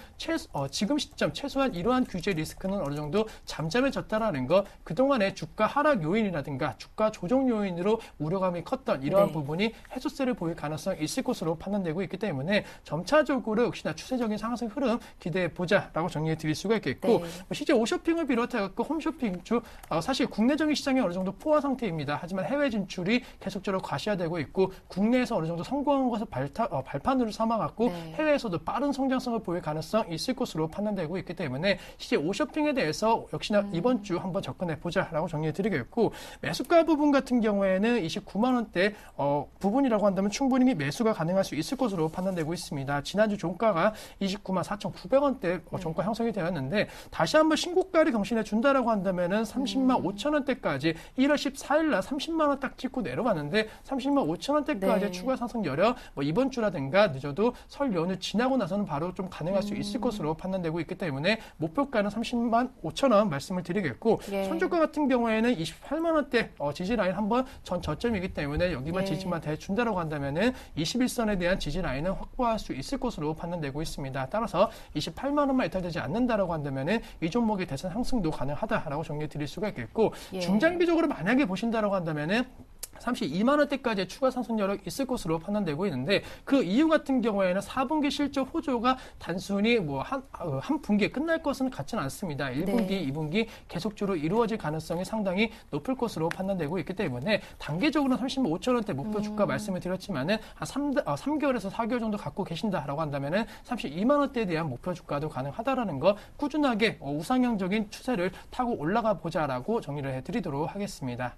지금 시점 최소한 이러한 규제 리스크는 어느 정도 잠잠해졌다라는 거, 그동안의 주가 하락 요인이라든가 주가 조정 요인으로 우려감이 컸던 이러한 네. 부분이 해소세를 보일 가능성이 있을 것으로 판단되고 있기 때문에 점차적으로 역시나 추세적인 상승 흐름 기대해 보자라고 정리해 드릴 수가 있겠고, 네. 뭐 실제 오쇼핑을 비롯해서 홈쇼핑주 사실 국내적인 시장이 어느 정도 포화 상태입니다. 하지만 해외 진출이 계속적으로 과시화되고 있고, 국내에서 어느 정도 성공한 것을 발판으로 삼아갖고 네. 해외에서도 빠른 성장성을 보일 가능성이 있을 것으로 판단되고 있기 때문에 실제 오쇼핑에 대해서 역시나 이번 주 한번 접근해 보자라고 정리해 드리겠고, 매수가 부분 같은 경우에는 29만 원대 부분이라고 한다면 충분히 매수가 가능할 수 있을 것으로 판단되고 있습니다. 지난주 종가가 29만 4,900원대 종가 형성이 되었는데, 다시 한번 신고가를 경신해 준다라고 한다면은 30만 5천 원대까지 1월 14일 날 30만 원 딱 찍고 내려가는데, 30만 5천 원대까지 네. 추가 상승 여력 뭐 이번 주라든가 늦어도 설 연휴 지나고 나서는 바로 좀 가능할 수 있을 것으로 판단되고 있기 때문에 목표가는 30만 5천 원 말씀을 드리겠고, 예. 선저가 같은 경우에는 28만 원대 지지 라인 한번 전 저점이기 때문에 여기만 예. 지지만 대준다라고 한다면은 21선에 대한 지지 라인은 확보할 수 있을 것으로 판단되고 있습니다. 따라서 28만 원만 이탈되지 않는다라고 한다면은 이 종목의 대선 상승도 가능하다라고 정리해 드릴 수가 있겠고, 예. 중장기적으로 만약에 보신다라고 한다면은 32만 원대까지의 추가 상승 여력이 있을 것으로 판단되고 있는데, 그 이유 같은 경우에는 4분기 실적 호조가 단순히 뭐 한 분기에 끝날 것은 같지는 않습니다. 1분기, 네. 2분기 계속적으로 이루어질 가능성이 상당히 높을 것으로 판단되고 있기 때문에 단기적으로는 30만 5천 원대 목표 주가 말씀을 드렸지만은 한 3개월에서 4개월 정도 갖고 계신다라고 한다면은 32만 원대에 대한 목표 주가도 가능하다라는 거, 꾸준하게 우상향적인 추세를 타고 올라가 보자라고 정리를 해드리도록 하겠습니다.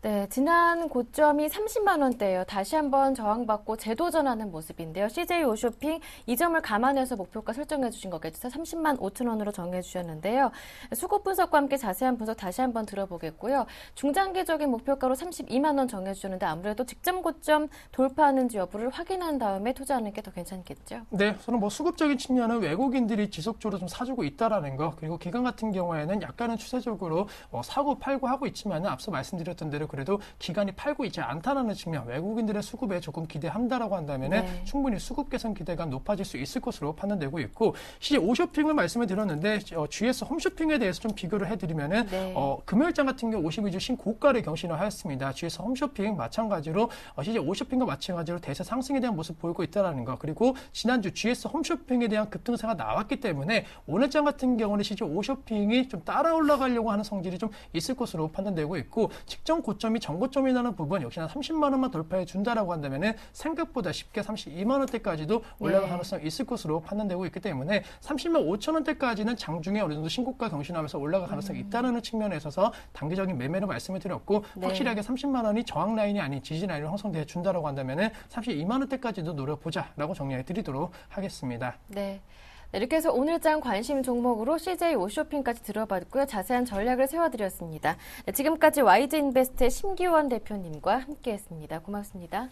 네, 지난 고점이 30만 원대예요. 다시 한번 저항받고 재도전하는 모습인데요. CJ 오쇼핑 이 점을 감안해서 목표가 설정해 주신 거겠죠. 30만 5천 원으로 정해 주셨는데요. 수급 분석과 함께 자세한 분석 다시 한번 들어보겠고요. 중장기적인 목표가로 32만 원 정해 주셨는데, 아무래도 직전 고점 돌파하는지 여부를 확인한 다음에 투자하는 게 더 괜찮겠죠. 네, 저는 뭐 수급적인 측면은 외국인들이 지속적으로 좀 사주고 있다라는 거, 그리고 기관 같은 경우에는 약간은 추세적으로 사고 팔고 하고 있지만은 앞서 말씀드렸던 대로 그래도 기간이 팔고 있지 않다라는 측면, 외국인들의 수급에 조금 기대한다라고 한다면은 네. 충분히 수급 개선 기대감 높아질 수 있을 것으로 판단되고 있고, 실제 오쇼핑을 말씀을 드렸는데 GS 홈쇼핑에 대해서 좀 비교를 해드리면은 네. 금요일장 같은 경우 52주 신고가를 경신을 하였습니다. GS 홈쇼핑 마찬가지로 실제 오쇼핑과 마찬가지로 대세 상승에 대한 모습 보이고 있다라는 거, 그리고 지난주 GS 홈쇼핑에 대한 급등세가 나왔기 때문에 오늘장 같은 경우는 실제 오쇼핑이 좀 따라 올라가려고 하는 성질이 좀 있을 것으로 판단되고 있고, 직전 고점이 전고점이라는 부분 역시나 30만 원만 돌파해 준다라고 한다면은 생각보다 쉽게 32만 원대까지도 올라갈 네. 가능성이 있을 것으로 판단되고 있기 때문에 30만 5천 원대까지는 장중에 어느 정도 신고가 경신하면서 올라갈 가능성이 있다는 측면에 있어서 단기적인 매매로 말씀을 드렸고, 네. 확실하게 30만 원이 저항 라인이 아닌 지지 라인으로 형성돼 준다라고 한다면은 32만 원대까지도 노려보자라고 정리해 드리도록 하겠습니다. 네. 이렇게 해서 오늘장 관심 종목으로 CJ 오쇼핑까지 들어봤고요. 자세한 전략을 세워드렸습니다. 지금까지 YG인베스트의 심기원 대표님과 함께했습니다. 고맙습니다.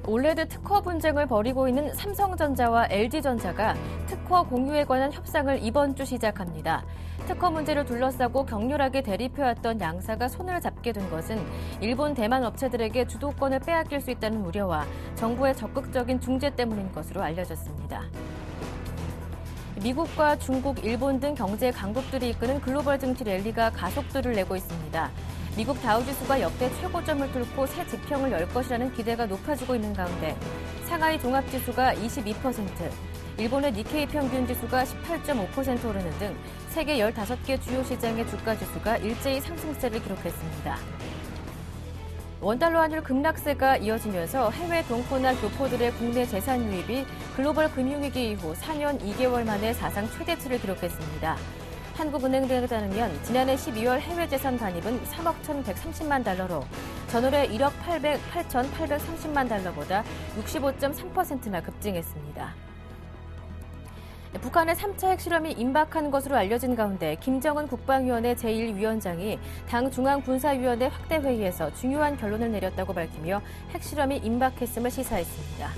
올레드 특허 분쟁을 벌이고 있는 삼성전자와 LG전자가 특허 공유에 관한 협상을 이번 주 시작합니다. 특허 문제를 둘러싸고 격렬하게 대립해왔던 양사가 손을 잡게 된 것은 일본 대만 업체들에게 주도권을 빼앗길 수 있다는 우려와 정부의 적극적인 중재 때문인 것으로 알려졌습니다. 미국과 중국, 일본 등 경제 강국들이 이끄는 글로벌 증시 랠리가 가속도를 내고 있습니다. 미국 다우지수가 역대 최고점을 뚫고 새 지평을 열 것이라는 기대가 높아지고 있는 가운데 상하이 종합지수가 22%, 일본의 니케이 평균지수가 18.5% 오르는 등 세계 15개 주요 시장의 주가지수가 일제히 상승세를 기록했습니다. 원달러 환율 급락세가 이어지면서 해외 동포나 교포들의 국내 재산 유입이 글로벌 금융위기 이후 4년 2개월 만에 사상 최대치를 기록했습니다. 한국은행 등에 따르면 지난해 12월 해외 재산 반입은 3억 1,130만 달러로 전월에 1억 8,830만 달러보다 65.3%나 급증했습니다. 북한의 3차 핵실험이 임박한 것으로 알려진 가운데 김정은 국방위원회 제1위원장이 당 중앙군사위원회 확대회의에서 중요한 결론을 내렸다고 밝히며 핵실험이 임박했음을 시사했습니다.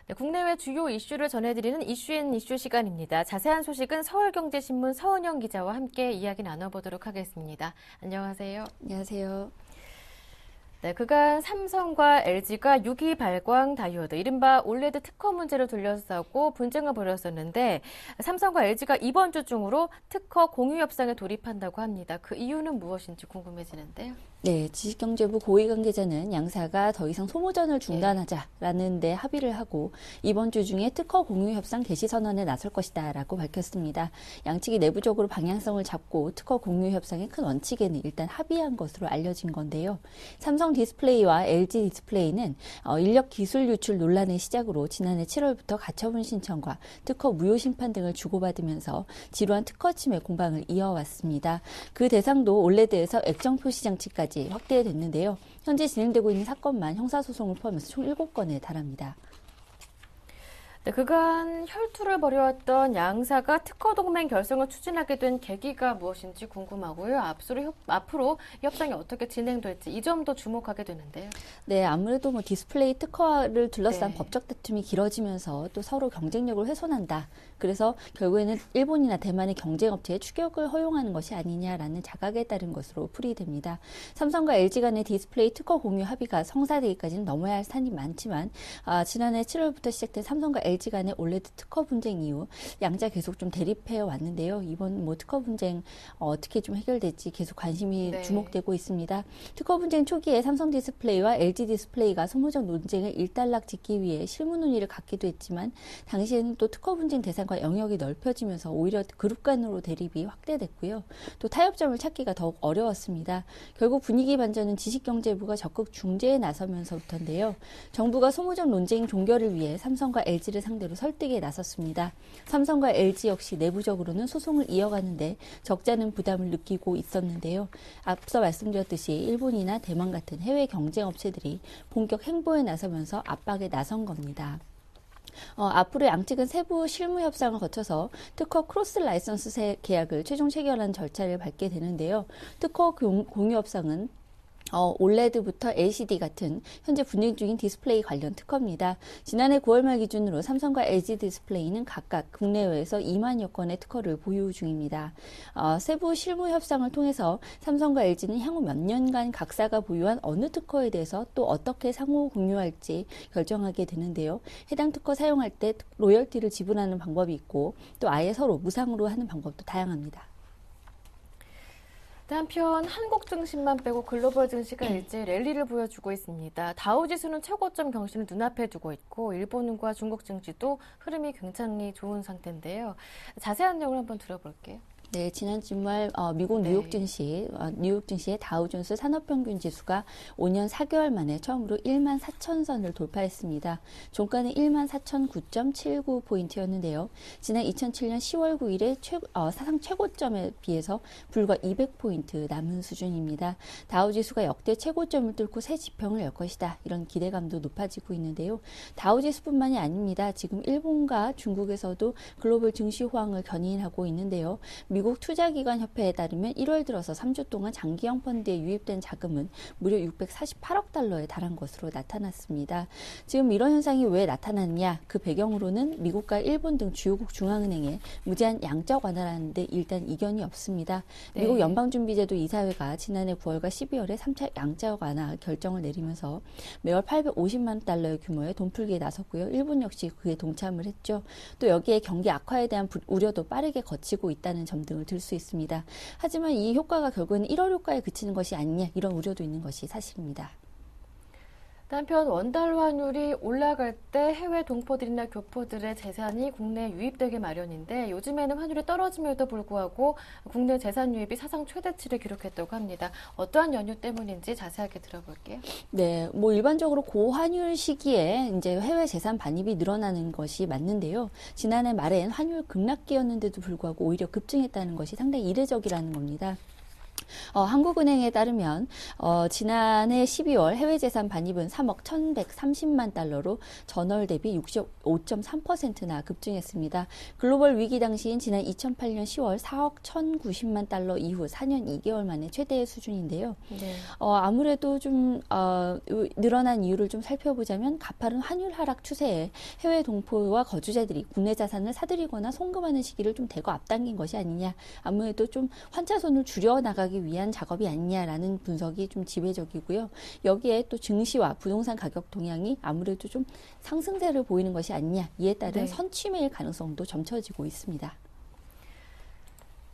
네, 국내외 주요 이슈를 전해드리는 이슈앤이슈 시간입니다. 자세한 소식은 서울경제신문 서은영 기자와 함께 이야기 나눠보도록 하겠습니다. 안녕하세요. 안녕하세요. 네, 그간 삼성과 LG가 유기 발광 다이오드, 이른바 올레드 특허 문제를 둘러싸고 분쟁을 벌였었는데 삼성과 LG가 이번 주 중으로 특허 공유 협상에 돌입한다고 합니다. 그 이유는 무엇인지 궁금해지는데요. 네, 지식경제부 고위 관계자는 양사가 더 이상 소모전을 중단하자라는 데 합의를 하고 이번 주 중에 특허 공유 협상 개시 선언에 나설 것이다라고 밝혔습니다. 양측이 내부적으로 방향성을 잡고 특허 공유 협상의 큰 원칙에는 일단 합의한 것으로 알려진 건데요. 삼성 디스플레이와 LG 디스플레이는 인력 기술 유출 논란의 시작으로 지난해 7월부터 가처분 신청과 특허 무효 심판 등을 주고받으면서 지루한 특허 침해 공방을 이어왔습니다. 그 대상도 올레드에서 액정 표시 장치까지 확대됐는데요. 현재 진행되고 있는 사건만 형사소송을 포함해서 총 7건에 달합니다. 네, 그간 혈투를 벌여왔던 양사가 특허 동맹 결성을 추진하게 된 계기가 무엇인지 궁금하고요. 앞으로 협상이 어떻게 진행될지 이 점도 주목하게 되는데요. 네, 아무래도 디스플레이 특허를 둘러싼 법적 다툼이 길어지면서 또 서로 경쟁력을 훼손한다. 그래서 결국에는 일본이나 대만의 경쟁업체의 추격을 허용하는 것이 아니냐라는 자각에 따른 것으로 풀이됩니다. 삼성과 LG 간의 디스플레이 특허 공유 합의가 성사되기까지는 넘어야 할 산이 많지만 지난해 7월부터 시작된 삼성과 LG 간의 올레드 특허 분쟁 이후 양자 계속 좀 대립해 왔는데요. 이번 특허 분쟁 어떻게 좀 해결될지 계속 관심이 주목되고 있습니다. 특허 분쟁 초기에 삼성 디스플레이와 LG 디스플레이가 소모적 논쟁을 일단락 짓기 위해 실무 논의를 갖기도 했지만 당시에는 또 특허 분쟁 대상과 영역이 넓혀지면서 오히려 그룹 간으로 대립이 확대됐고요. 또 타협점을 찾기가 더욱 어려웠습니다. 결국 분위기 반전은 지식경제부가 적극 중재에 나서면서부터인데요. 정부가 소모적 논쟁 종결을 위해 삼성과 LG를 상대로 설득에 나섰습니다. 삼성과 LG 역시 내부적으로는 소송을 이어가는데 적잖은 부담을 느끼고 있었는데요. 앞서 말씀드렸듯이 일본이나 대만 같은 해외 경쟁 업체들이 본격 행보에 나서면서 압박에 나선 겁니다. 앞으로 양측은 세부 실무 협상을 거쳐서 특허 크로스 라이선스 계약을 최종 체결하는 절차를 밟게 되는데요. 특허 공유 협상은 올레드부터 LCD 같은 현재 분쟁 중인 디스플레이 관련 특허입니다. 지난해 9월 말 기준으로 삼성과 LG 디스플레이는 각각 국내외에서 2만여 건의 특허를 보유 중입니다. 세부 실무 협상을 통해서 삼성과 LG는 향후 몇 년간 각사가 보유한 어느 특허에 대해서 또 어떻게 상호 공유할지 결정하게 되는데요. 해당 특허 사용할 때 로열티를 지불하는 방법이 있고 또 아예 서로 무상으로 하는 방법도 다양합니다. 한편 한국 증시만 빼고 글로벌 증시가 일제 랠리를 보여주고 있습니다. 다우지수는 최고점 경신을 눈앞에 두고 있고 일본과 중국 증시도 흐름이 굉장히 좋은 상태인데요. 자세한 내용을 한번 들어볼게요. 네, 지난 주말 미국 뉴욕 증시의 다우존스 산업평균 지수가 5년 4개월 만에 처음으로 1만 4천 선을 돌파했습니다. 종가는 1만 4,009.79포인트였는데요. 지난 2007년 10월 9일에 사상 최고점에 비해서 불과 200포인트 남은 수준입니다. 다우지수가 역대 최고점을 뚫고 새 지평을 열 것이다. 이런 기대감도 높아지고 있는데요. 다우지수뿐만이 아닙니다. 지금 일본과 중국에서도 글로벌 증시 호황을 견인하고 있는데요. 미국 투자기관협회에 따르면 1월 들어서 3주 동안 장기형 펀드에 유입된 자금은 무려 648억 달러에 달한 것으로 나타났습니다. 지금 이런 현상이 왜 나타났냐? 그 배경으로는 미국과 일본 등 주요국 중앙은행의 무제한 양적 완화라는데 일단 이견이 없습니다. 네. 미국 연방준비제도 이사회가 지난해 9월과 12월에 3차 양적 완화 결정을 내리면서 매월 850만 달러의 규모의 돈풀기에 나섰고요. 일본 역시 그에 동참을 했죠. 또 여기에 경기 악화에 대한 우려도 빠르게 거치고 있다는 점 등을 들 수 있습니다. 하지만 이 효과가 결국에는 1월 효과에 그치는 것이 아니냐 이런 우려도 있는 것이 사실입니다. 한편 원달러 환율이 올라갈 때 해외 동포들이나 교포들의 재산이 국내에 유입되기 마련인데 요즘에는 환율이 떨어짐에도 불구하고 국내 재산 유입이 사상 최대치를 기록했다고 합니다. 어떠한 연유 때문인지 자세하게 들어볼게요. 네, 뭐 일반적으로 고환율 시기에 이제 해외 재산 반입이 늘어나는 것이 맞는데요. 지난해 말엔 환율 급락기였는데도 불구하고 오히려 급증했다는 것이 상당히 이례적이라는 겁니다. 한국은행에 따르면 지난해 12월 해외 재산 반입은 3억 1,130만 달러로 전월 대비 65.3%나 급증했습니다. 글로벌 위기 당시인 지난 2008년 10월 4억 1,090만 달러 이후 4년 2개월 만에 최대의 수준인데요. 네. 아무래도 좀 늘어난 이유를 좀 살펴보자면 가파른 환율 하락 추세에 해외 동포와 거주자들이 국내 자산을 사들이거나 송금하는 시기를 좀 대거 앞당긴 것이 아니냐. 아무래도 좀 환차손을 줄여나가기 위한 작업이 아니냐라는 분석이 좀 지배적이고요. 여기에 또 증시와 부동산 가격 동향이 아무래도 좀 상승세를 보이는 것이 아니냐. 이에 따른 네. 선취매일 가능성도 점쳐지고 있습니다.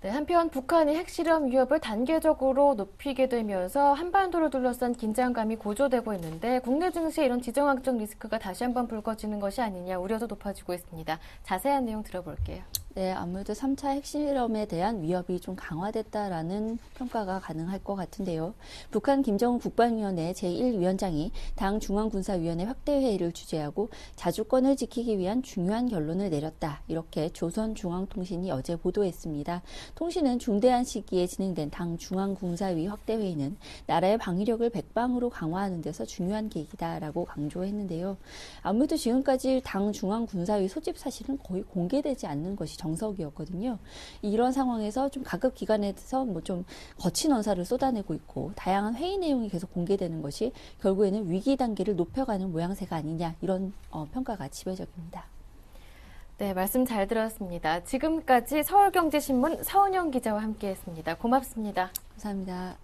네, 한편 북한이 핵실험 위협을 단계적으로 높이게 되면서 한반도를 둘러싼 긴장감이 고조되고 있는데 국내 증시에 이런 지정학적 리스크가 다시 한번 불거지는 것이 아니냐 우려도 높아지고 있습니다. 자세한 내용 들어볼게요. 네, 아무래도 3차 핵실험에 대한 위협이 좀 강화됐다라는 평가가 가능할 것 같은데요. 북한 김정은 국방위원회 제1위원장이 당 중앙군사위원회 확대회의를 주재하고 자주권을 지키기 위한 중요한 결론을 내렸다. 이렇게 조선중앙통신이 어제 보도했습니다. 통신은 중대한 시기에 진행된 당 중앙군사위 확대회의는 나라의 방위력을 백방으로 강화하는 데서 중요한 계기다라고 강조했는데요. 아무래도 지금까지 당 중앙군사위 소집 사실은 거의 공개되지 않는 것이 정석이었거든요. 이런 상황에서 좀 각급 기관에서 뭐 좀 거친 언사를 쏟아내고 있고 다양한 회의 내용이 계속 공개되는 것이 결국에는 위기 단계를 높여가는 모양새가 아니냐 이런 평가가 지배적입니다. 네, 말씀 잘 들었습니다. 지금까지 서울경제신문 서은영 기자와 함께했습니다. 고맙습니다. 감사합니다.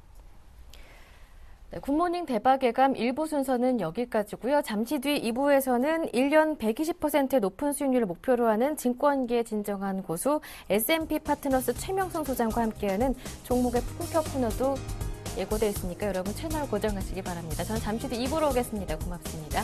네, 굿모닝 대박예감 1부 순서는 여기까지고요. 잠시 뒤 2부에서는 1년 120%의 높은 수익률을 목표로 하는 증권계의 진정한 고수 S&P 파트너스 최명성 소장과 함께하는 종목의 품격 코너도 예고되어 있으니까 여러분 채널 고정하시기 바랍니다. 저는 잠시 뒤 2부로 오겠습니다. 고맙습니다.